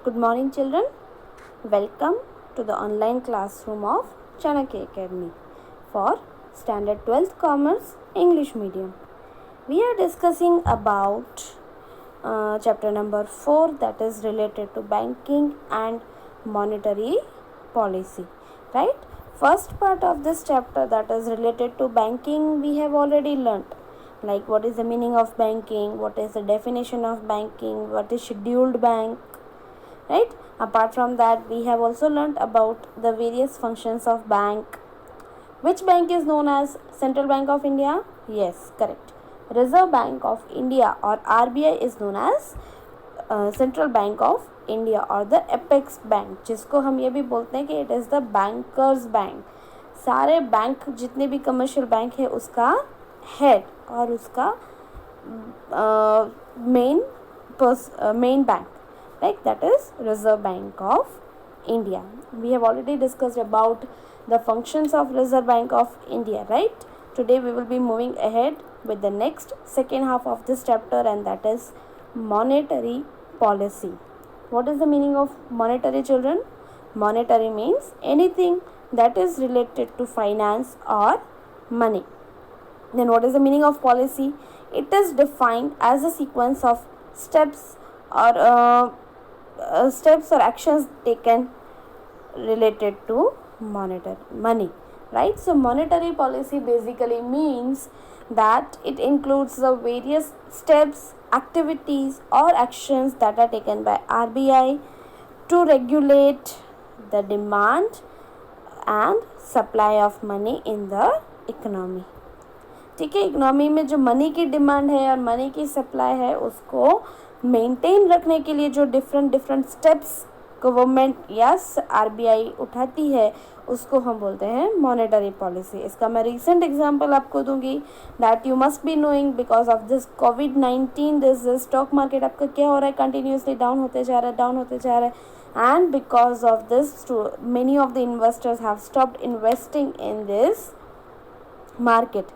Good morning, children. Welcome to the online classroom of Chanakya Academy for Standard 12th Commerce English Medium. We are discussing about chapter number 4, that is related to banking and monetary policy. Right? First part of this chapter, that is related to banking, we have already learnt. Like what is the meaning of banking, what is the definition of banking, what is scheduled bank, right? Apart from that, we have also learnt about the various functions of bank. Which bank is known as Central Bank of India? Yes, correct. Reserve Bank of India or RBI is known as Central Bank of India और the apex bank, जिसको हम ये भी बोलते हैं कि it is the bankers bank. सारे bank जितने भी कमर्शियल बैंक है उसका हेड और उसका main bank, like that is Reserve Bank of India. We have already discussed about the functions of Reserve Bank of India, right? Today we will be moving ahead with the next second half of this chapter, and that is monetary policy. What is the meaning of monetary, children? Monetary means anything that is related to finance or money. Then what is the meaning of policy? It is defined as a sequence of steps or actions taken related to money, right? So monetary policy basically means that it includes the various steps, activities or actions that are taken by RBI to regulate the demand and supply of money in the economy. ठीक है, economy में जो money की demand है और money की supply है उसको मेंटेन रखने के लिए जो डिफरेंट स्टेप्स गवर्नमेंट या आरबीआई उठाती है उसको हम बोलते हैं मॉनेटरी पॉलिसी. इसका मैं रिसेंट एग्जांपल आपको दूंगी that you must be knowing. Because of this covid this stock market आपका क्या हो रहा है, कंटिन्यूसली डाउन होते जा रहा है and because of this many of the investors have stopped investing in this market,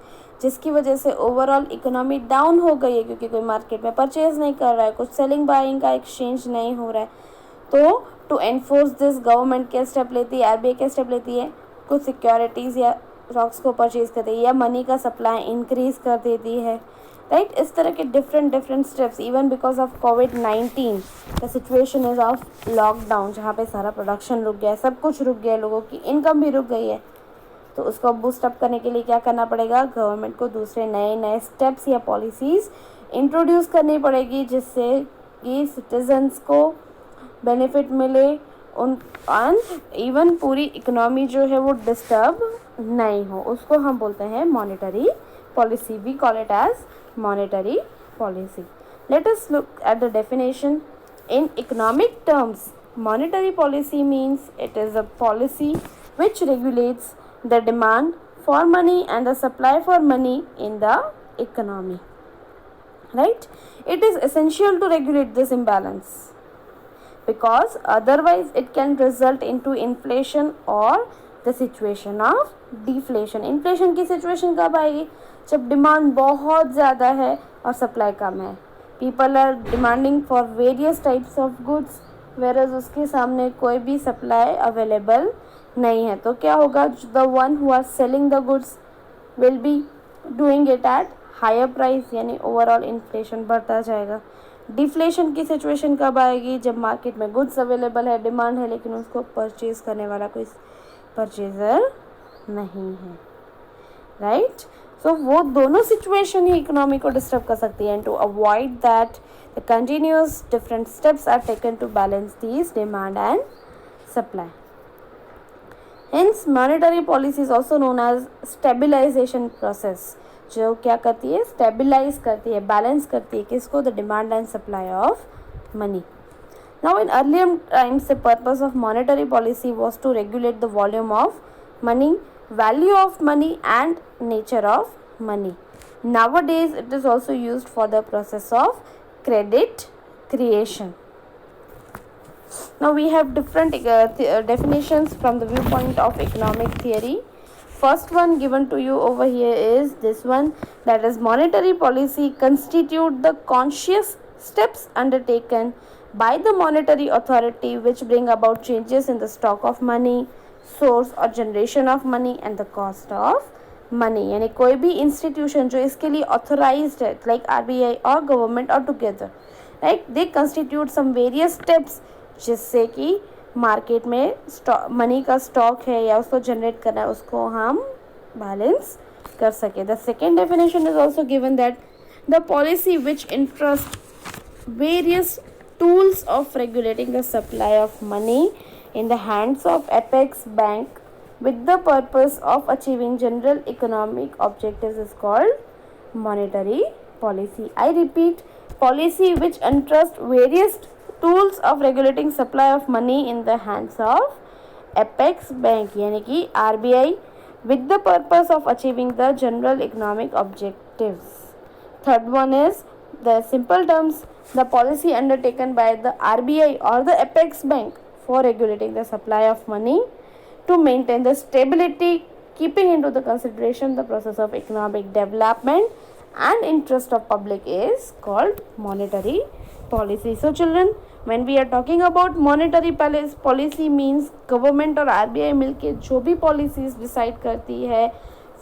जिसकी वजह से ओवरऑल इकोनॉमी डाउन हो गई है क्योंकि कोई मार्केट में परचेज नहीं कर रहा है, कुछ सेलिंग बाइंग का एक्सचेंज नहीं हो रहा है. तो टू एनफोर्स दिस गवर्नमेंट क्या स्टेप लेती है, आरबीआई क्या स्टेप लेती है, कुछ सिक्योरिटीज़ या स्टॉक्स को परचेज करती है या मनी का सप्लाई इंक्रीज कर देती है, राइट? इस तरह के different steps. Even because of covid the situation is of lockdown, जहाँ पे सारा प्रोडक्शन रुक गया है, सब कुछ रुक गया है, लोगों की इनकम भी रुक गई है. तो उसको बूस्ट अप करने के लिए क्या करना पड़ेगा, गवर्नमेंट को दूसरे नए स्टेप्स या पॉलिसीज़ इंट्रोड्यूस करनी पड़ेगी जिससे कि सिटीजन्स को बेनिफिट मिले उन इवन पूरी इकोनॉमी जो है वो डिस्टर्ब नहीं हो. उसको हम बोलते हैं monetary policy. We call it as monetary policy. Let us look at the definition. In economic terms monetary policy means it is a policy which regulates the demand for money and the supply for money in the economy, right? It is essential to regulate this imbalance because otherwise it can result into inflation or the situation of deflation. Inflation की situation कब आएगी, जब demand बहुत ज़्यादा है और supply कम है. People are demanding for various types of goods whereas उसके सामने कोई भी सप्लाई अवेलेबल नहीं है. तो क्या होगा, the one who are selling the goods will be doing it at higher price, यानी ओवरऑल इन्फ्लेशन बढ़ता जाएगा. डिफ्लेशन की सिचुएशन कब आएगी, जब मार्केट में गुड्स अवेलेबल है, डिमांड है, लेकिन उसको परचेज करने वाला कोई परचेजर नहीं है, राइट? सो वो दोनों सिचुएशन ही इकोनॉमी को डिस्टर्ब कर सकती है. To avoid that the continuous different steps are taken to balance these demand and supply. Hence, monetary policy is also known as stabilization process, जो क्या करती है, stabilize करती है, balance करती है किसको, the demand and supply of money. Now, in earlier times, the purpose of monetary policy was to regulate the volume of money, value of money, and nature of money. Nowadays, it is also used for the process of credit creation. Now we have different definitions from the viewpoint of economic theory. First one given to you over here is this one, that is monetary policy constitute the conscious steps undertaken by the monetary authority which bring about changes in the stock of money, source or generation of money and the cost of money. यानी कोई भी institution जो इसके लिए authorised है like RBI और government और together, right, they constitute some various steps जिससे कि मार्केट में मनी का स्टॉक है या उसको जनरेट करना है उसको हम बैलेंस कर सके. The second definition is also given that the policy which interest various tools of regulating the supply of money in the hands of apex bank with the purpose of achieving general economic objectives is called monetary policy. I repeat, policy which entrusts various tools of regulating supply of money in the hands of apex bank यानी कि RBI with the purpose of achieving the general economic objectives. Third one is the simple terms, the policy undertaken by the RBI or the apex bank for regulating the supply of money to maintain the stability, keeping into the consideration the process of economic development and interest of public is called monetary policy. So children, when we are talking about monetary policy means government और RBI मिलके जो भी policies decide करती है,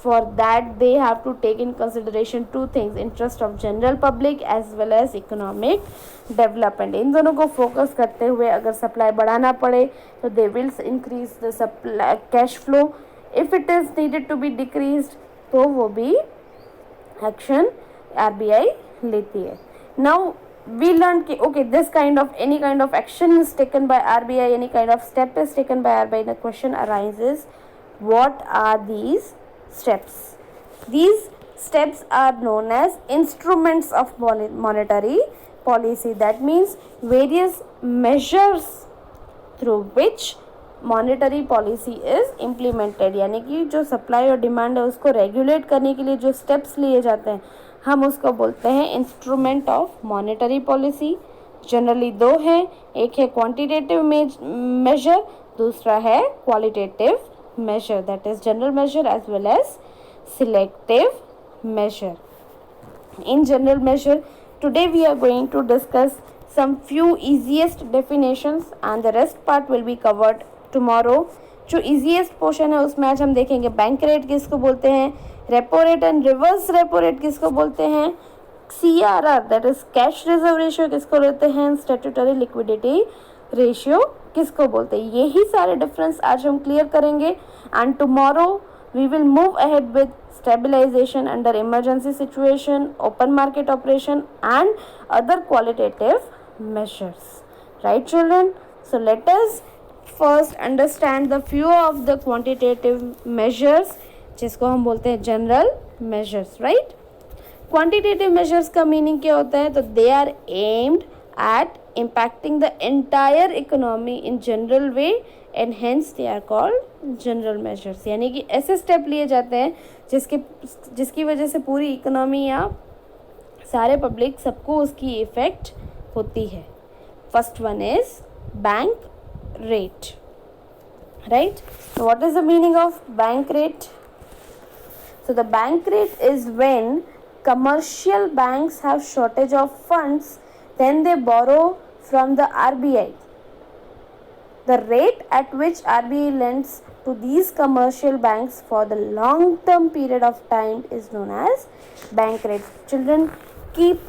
for that they have to take in consideration two things, interest of general public as well as economic development. इन दोनों को focus करते हुए अगर सप्लाई बढ़ाना पड़े तो they will increase the supply cash flow. if it is needed to be decreased तो वो भी एक्शन RBI लेती है. Now we learned कि okay, this kind of any kind of action is taken by RBI, any kind of step is taken by RBI. The question arises, what are these steps? These steps are known as instruments of monetary policy. That means various measures through which monetary policy is implemented. यानी कि जो supply और demand है उसको regulate करने के लिए जो स्टेप्स लिए जाते हैं हम उसको बोलते हैं instrument of monetary policy. Generally दो हैं, एक है क्वांटिटेटिव मेजर, दूसरा है qualitative measure, that is general measure as well as selective measure. In general measure, today we are going to discuss some few easiest definitions and the rest part will be covered tomorrow. जो easiest portion है उसमें आज हम देखेंगे bank rate किसको बोलते हैं, repo rate and reverse repo rate किसको बोलते हैं, CRR that is cash reserve ratio किसको बोलते हैं, स्टैट्यूटरी लिक्विडिटी रेशियो किसको बोलते हैं. यही सारे डिफरेंस आज हम क्लियर करेंगे and tomorrow we will move ahead with stabilisation under emergency situation, open market operation and other qualitative measures. Right children, so let us first understand the few of the quantitative measures जिसको हम बोलते हैं general measures. Right, quantitative measures का meaning क्या होता है, तो they are aimed at impacting the entire economy in general way and hence they are called general measures. यानी कि ऐसे स्टेप लिए जाते हैं जिसकी वजह से पूरी इकोनॉमी या सारे पब्लिक सबको उसकी इफेक्ट होती है. First one is bank rate. Right, so what is the meaning of bank rate? So the bank rate is when commercial banks have shortage of funds, then they borrow from the RBI. The rate at which RBI lends to these commercial banks for the long term period of time is known as bank rate. Children, keep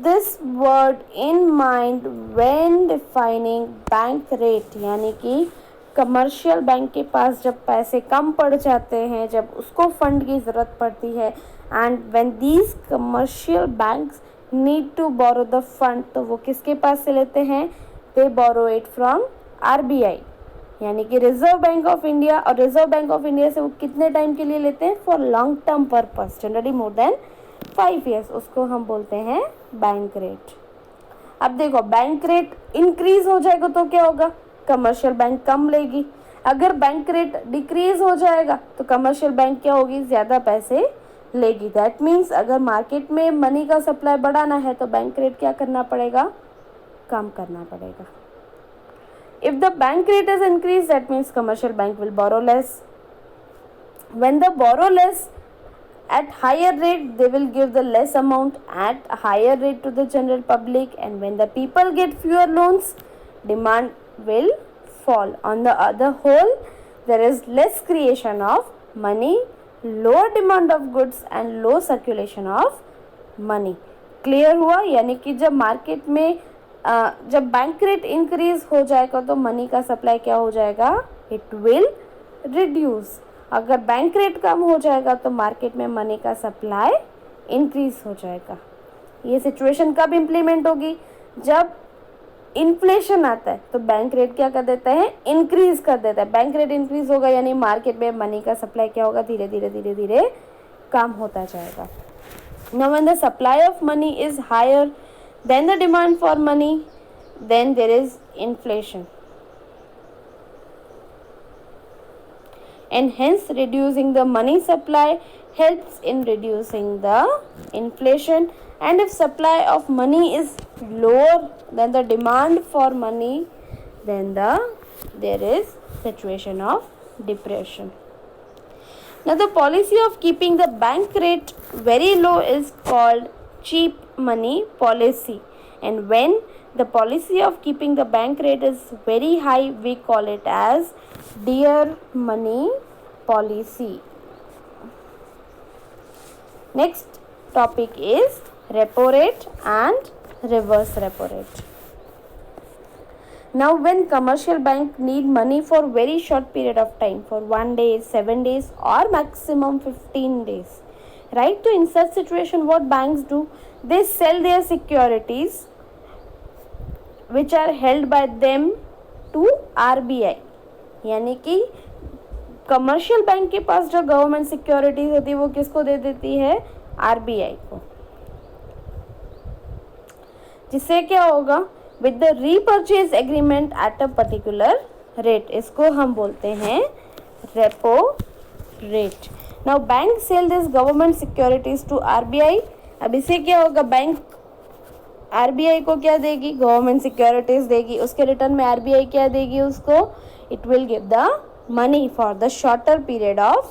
this word in mind when defining bank rate. यानी कि commercial bank के पास जब पैसे कम पड़ जाते हैं, जब उसको फंड की ज़रूरत पड़ती है and when these commercial banks need to borrow the fund, तो वो किसके पास से लेते हैं, they borrow it from RBI यानी कि रिजर्व बैंक ऑफ इंडिया. और रिजर्व बैंक ऑफ इंडिया से वो कितने टाइम के लिए लेते हैं, for long term purpose, generally more than 5 years. उसको हम बोलते हैं बैंक रेट. अब देखो बैंक रेट इंक्रीज हो जाएगा तो क्या होगा, कमर्शियल बैंक कम लेगी. अगर बैंक रेट डिक्रीज हो जाएगा तो कमर्शियल बैंक क्या होगी, ज़्यादा पैसे लेगी. दैट मीन्स अगर मार्केट में मनी का सप्लाई बढ़ाना है तो बैंक रेट क्या करना पड़ेगा, कम करना पड़ेगा. If the bank rate is increase that means commercial bank will borrow less. When the borrow less at higher rate they will give the less amount at a higher rate to the general public, and when the people get fewer loans, demand will fall. On the other whole, there is less creation of money, lower demand of goods and low circulation of money. Clear हुआ? यानी कि जब market में जब bank rate increase हो जाएगा तो money का सप्लाई क्या हो जाएगा? It will reduce. अगर बैंक रेट कम हो जाएगा तो मार्केट में मनी का सप्लाई इंक्रीज हो जाएगा. ये सिचुएशन कब इम्प्लीमेंट होगी? जब इन्फ्लेशन आता है तो बैंक रेट क्या कर देता है? इंक्रीज कर देता है. बैंक रेट इंक्रीज होगा यानी मार्केट में मनी का सप्लाई क्या होगा? धीरे धीरे धीरे धीरे कम होता जाएगा. Now when the supply of money is higher than the demand for money, then there is inflation, and hence reducing the money supply helps in reducing the inflation. And if supply of money is lower than the demand for money, then there is situation of depression. Now the policy of keeping the bank rate very low is called cheap money policy, and when the policy of keeping the bank rate is very high, we call it as dear money policy. Next topic is repo rate and reverse repo rate. Now when commercial bank need money for very short period of time, for 1 day, 7 days or maximum 15 days, right? So in such situation what banks do? They sell their securities which are held by them to RBI. यानी कि commercial bank के पास जो government securities होती है वो किसको दे देती है? RBI को. जिससे क्या होगा? With the repurchase agreement at a particular rate. इसको हम बोलते हैं repo rate. Now bank sell this government securities to RBI. अब इसे क्या होगा? बैंक RBI को क्या देगी? गवर्नमेंट सिक्योरिटीज देगी. उसके रिटर्न में RBI क्या देगी उसको? It will give the money for the shorter period of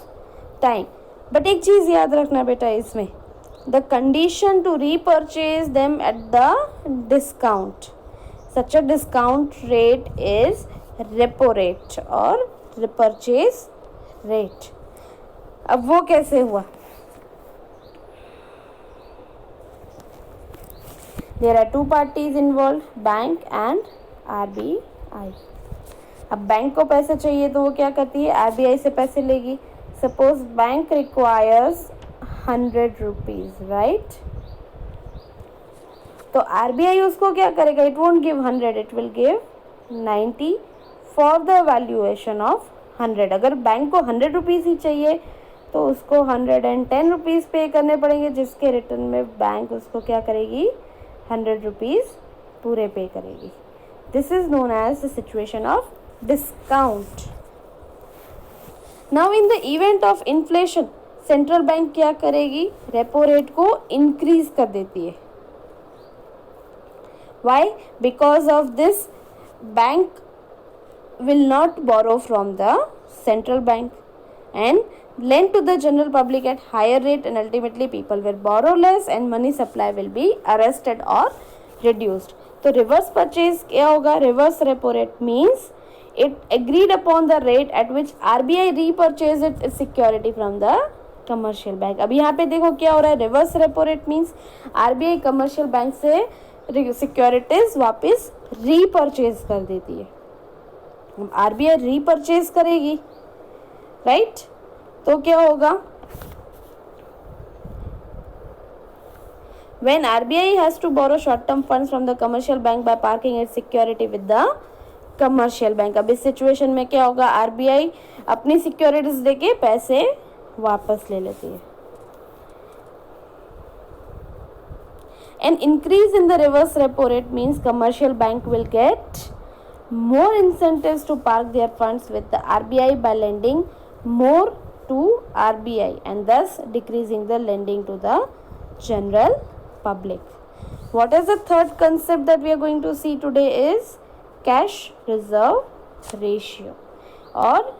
time. But एक चीज़ याद रखना बेटा इसमें, the condition to repurchase them at the discount. Such a discount rate is repo rate or repurchase rate. अब वो कैसे हुआ? There are two parties involved, bank and RBI. अब बैंक को पैसे चाहिए तो वो क्या करती है? RBI से पैसे लेगी. Suppose bank requires 100 rupees, right? तो RBI उसको क्या करेगा? It won't give 100, it will give 90 for the valuation of 100. अगर बैंक को 100 रुपीज़ ही चाहिए तो उसको 110 रुपीज़ पे करने पड़ेंगे, जिसके रिटर्न में बैंक उसको क्या करेगी? 100 रुपीज़ पूरे पे करेगी. This is known as the situation of discount. Now in the event of inflation, central bank क्या करेगी? रेपो रेट को इंक्रीज कर देती है. Why? Because of this, bank will not borrow from the central bank and lend to the general public at higher rate, and ultimately people will borrow less and money supply will be arrested or reduced. तो reverse purchase क्या होगा? Reverse repo rate means it agreed upon the rate at which RBI repurchased its security from the commercial bank. अब यहाँ पे देखो क्या हो रहा है? Reverse repo rate means RBI commercial bank से सिक्योरिटीज वापस रीपरचेज कर देती है. RBI रीपरचेज करेगी, राइट? तो क्या होगा? When RBI has to borrow short-term funds from the commercial bank by parking its security with the commercial bank. अब इस सिचुएशन में क्या होगा? RBI अपनी सिक्योरिटीज देके पैसे वापस ले लेती है. An increase in the reverse repo rate means commercial bank will get more incentives to park their funds with the RBI by lending more to RBI and thus decreasing the lending to the general public. What is the third concept that we are going to see today is cash reserve ratio, or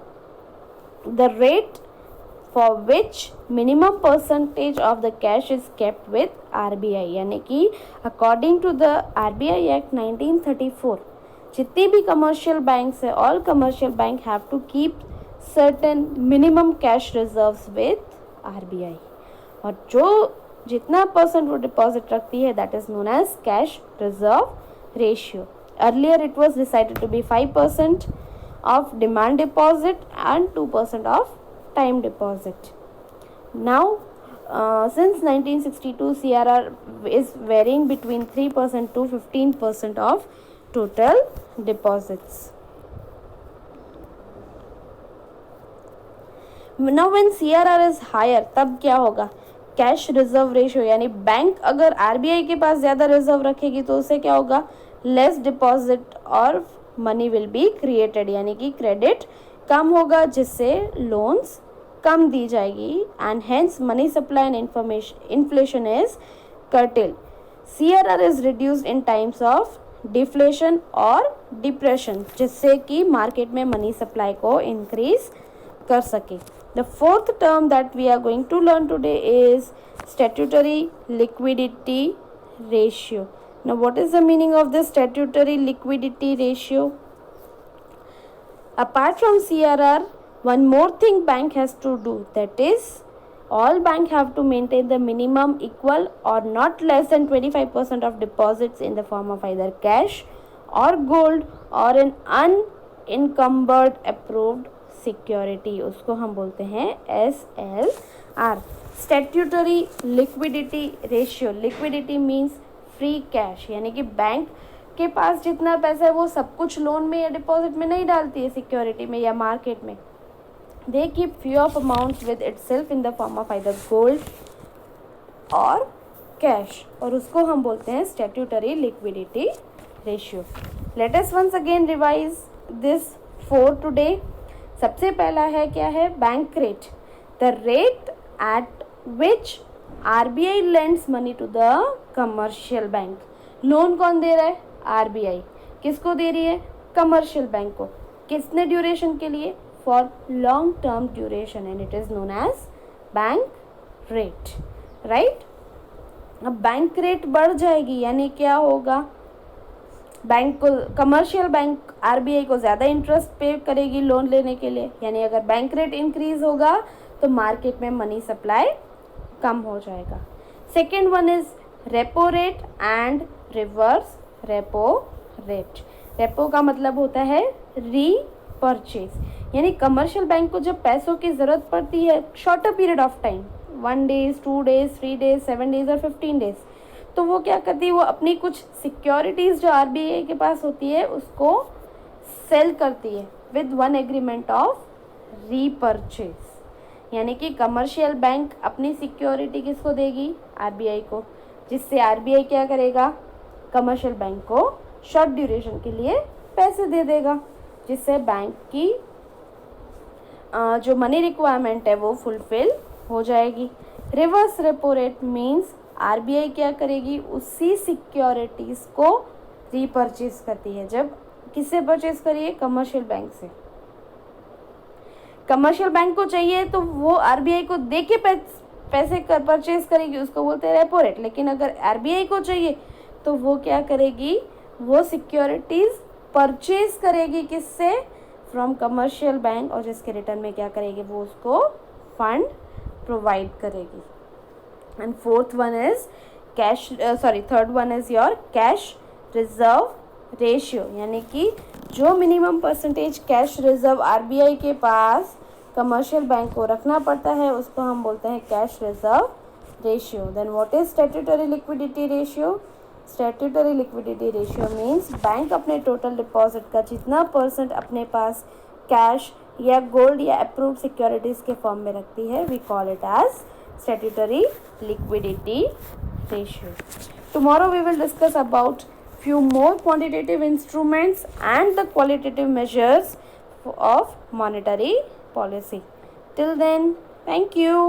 the rate for which minimum percentage of the cash is kept with RBI. यानी कि according to the RBI Act 1934 जितनी भी commercial banks है, all commercial bank have to keep certain minimum cash reserves with RBI. और जो जितना percent वो deposit रखती है that is known as cash reserve ratio. Earlier it was decided to be 5% of demand deposit and 2% of time deposit. Now since 1962 CRR is varying between 3% to 15% of total deposits. Now when CRR is higher तब क्या होगा, cash reserve ratio यानी bank अगर RBI के पास ज़्यादा reserve रखेगी तो उससे क्या होगा, लेस डिपॉजिट और मनी विल बी क्रिएटेड यानी कि क्रेडिट कम होगा जिससे लोन्स कम दी जाएगी and hence money supply and inflation is curtailed. CRR is reduced in times of deflation और डिप्रेशन जिससे कि मार्केट में मनी सप्लाई को इंक्रीज कर सके. The fourth term that we are going to learn today is statutory liquidity ratio. Now what is the meaning of this statutory liquidity ratio? Apart from CRR, one more thing bank has to do, that is all bank have to maintain the minimum equal or not less than 25% of deposits in the form of either cash or gold or an unencumbered approved security, उसको हम बोलते हैं SLR. Statutory liquidity ratio, liquidity means free cash यानी कि bank के पास जितना पैसा है वो सब कुछ लोन में या डिपॉजिट में नहीं डालती है, सिक्योरिटी में या मार्केट में. They keep few of amounts with itself in the form of either gold और कैश और उसको हम बोलते हैं statutory liquidity ratio. Let us once again revise this for today. सबसे पहला है क्या है, bank rate, the rate at which RBI lends money to the commercial bank. Loan कौन दे रहा है, आरबीआई. किसको दे रही है, कमर्शियल बैंक को. कितने ड्यूरेशन के लिए, for long term duration and it is known as bank rate. Right. अब बैंक रेट बढ़ जाएगी यानी क्या होगा, बैंक को कमर्शियल बैंक आरबीआई को ज़्यादा इंटरेस्ट पे करेगी लोन लेने के लिए, यानी अगर बैंक रेट इंक्रीज होगा तो मार्केट में मनी सप्लाई कम हो जाएगा. Second one is repo rate and reverse repo rate. Repo का मतलब होता है रीपरचेज, यानी कमर्शियल बैंक को जब पैसों की ज़रूरत पड़ती है shorter period of time, 1 days, 2 days, 3 days, 7 days और 15 days, तो वो क्या करती है, वो अपनी कुछ सिक्योरिटीज़ जो आरबीआई के पास होती है उसको सेल करती है with one agreement of repurchase. यानी कि कमर्शियल बैंक अपनी सिक्योरिटी किसको देगी, आरबीआई को, जिससे आरबीआई क्या करेगा, कमर्शियल बैंक को शॉर्ट ड्यूरेशन के लिए पैसे दे देगा जिससे बैंक की जो मनी रिक्वायरमेंट है वो फुलफिल हो जाएगी. Reverse repo rate means RBI क्या करेगी, उसी सिक्योरिटीज़ को रीपरचेज करती है. जब किससे परचेज करिए, कमर्शियल बैंक से. कमर्शियल बैंक को चाहिए तो वो आरबीआई को दे के पैसे परचेज करेगी, उसको बोलते हैं रेपो रेट. लेकिन अगर आरबीआई को चाहिए तो वो क्या करेगी, वो सिक्योरिटीज़ परचेज करेगी किससे, फ्रॉम कमर्शियल बैंक, और जिसके रिटर्न में क्या करेगी, वो उसको फंड प्रोवाइड करेगी. And fourth one is third one is your cash reserve ratio, यानी कि जो minimum percentage cash reserve RBI के पास कमर्शियल बैंक को रखना पड़ता है उसको हम बोलते हैं cash reserve ratio. Then what is statutory liquidity ratio. Statutory liquidity ratio means bank अपने टोटल डिपॉजिट का जितना परसेंट अपने पास कैश या गोल्ड या अप्रूव्ड सिक्योरिटीज़ के फॉर्म में रखती है, we call it as statutory liquidity ratio. Tomorrow we will discuss about few more quantitative instruments and the qualitative measures of monetary policy. Till then, thank you.